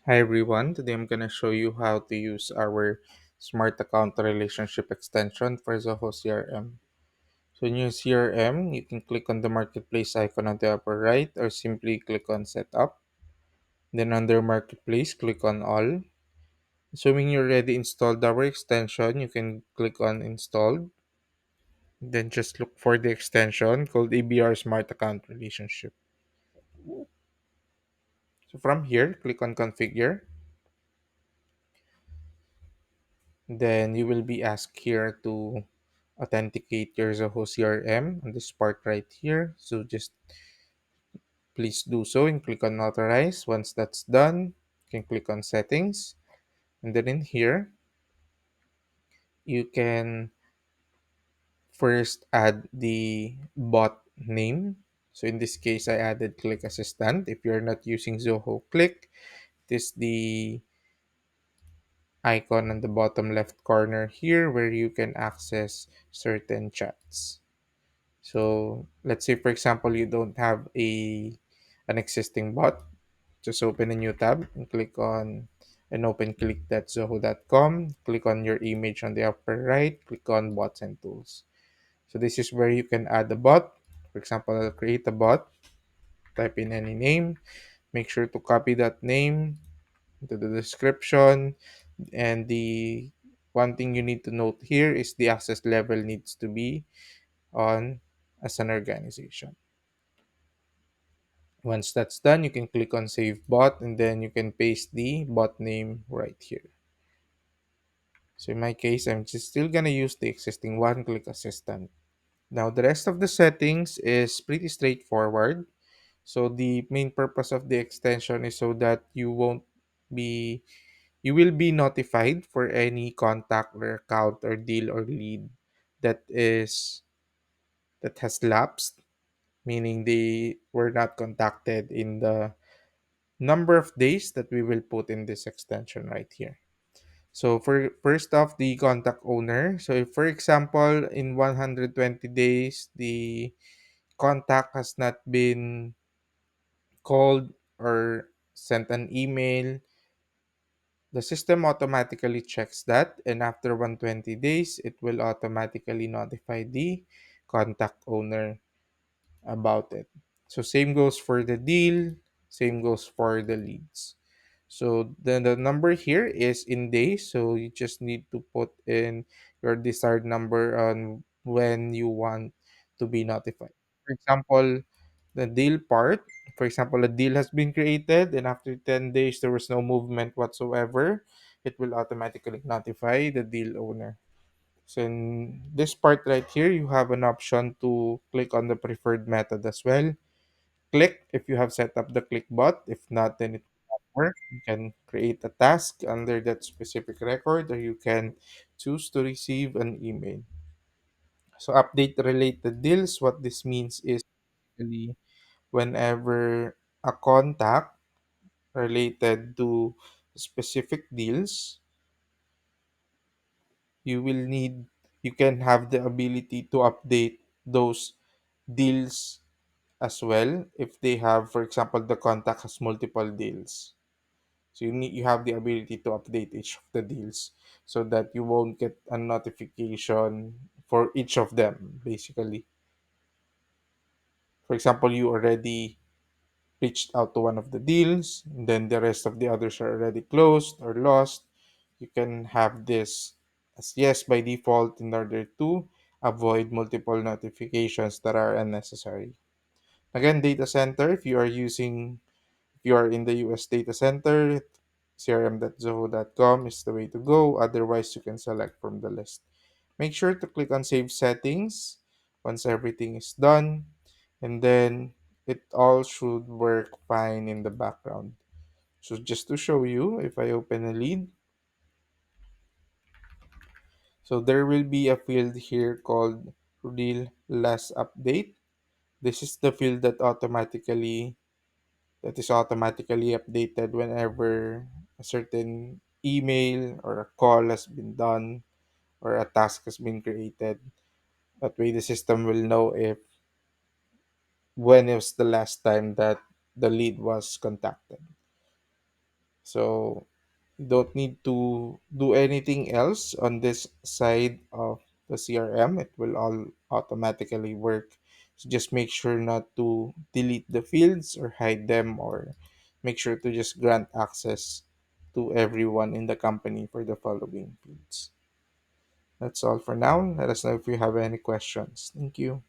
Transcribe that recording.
Hi everyone, today I'm going to show you how to use our Smart Account Relationship extension for Zoho CRM. So in your CRM, you can click on the Marketplace icon on the upper right or simply click on Setup. Then under Marketplace, click on All. Assuming you already installed our extension, you can click on Installed. Then just look for the extension called ABR Smart Account Relationship. So from here, click on Configure. Then you will be asked here to authenticate your Zoho CRM on this part right here. So just please do so and click on authorize. Once that's done, you can click on settings. And then in here, you can first add the bot name. So in this case, I added Click Assistant. If you're not using Zoho Click, it is the icon on the bottom left corner here where you can access certain chats. So let's say for example you don't have an existing bot, just open a new tab and click on and open click.zoho.com. Click on your image on the upper right, click on bots and tools. So this is where you can add a bot. For example, I'll create a bot, type in any name, make sure to copy that name to the description, and the one thing you need to note here is the access level needs to be on as an organization. Once that's done, you can click on Save Bot and then you can paste the bot name right here. So in my case, I'm just still gonna use the existing one, Click Assistant. Now the rest of the settings is pretty straightforward. So the main purpose of the extension is so that be you will be notified for any contact or account or deal or lead that is that has lapsed, meaning they were not contacted in the number of days that we will put in this extension right here. So for first off, the contact owner. So if for example in 120 days the contact has not been called or sent an email, the system automatically checks that, and after 120 days it will automatically notify the contact owner about it. So same goes for the deal, same goes for the leads. So then the number here is in days, so you just need to put in your desired number on when you want to be notified. For example, the deal part, for example, a deal has been created and after 10 days there was no movement whatsoever, it will automatically notify the deal owner. So in this part right here, you have an option to click on the preferred method as well. Click if you have set up the click bot. If not, then it will not work. You can create a task under that specific record, or you can choose to receive an email. So update related deals. What this means is basically whenever a contact related to specific deals, you will need you can have the ability to update those deals as well if they have, for example, the contact has multiple deals. So you have the ability to update each of the deals so that you won't get a notification for each of them basically. For example, you already reached out to one of the deals, and then the rest of the others are already closed or lost. You can have this as yes by default in order to avoid multiple notifications that are unnecessary. Again, data center, if you are in the US data center, crm.zoho.com is the way to go. Otherwise, you can select from the list. Make sure to click on Save Settings once everything is done, and then it all should work fine in the background. So just to show you, if I open a lead, so there will be a field here called Real Last Update. This is the field that is automatically updated whenever a certain email or a call has been done or a task has been created. That way, the system will know if when was the last time that the lead was contacted. So you don't need to do anything else on this side of the CRM. It will all automatically work. So just make sure not to delete the fields or hide them, or make sure to just grant access to everyone in the company for the following fields. That's all for now. Let us know if you have any questions. Thank you.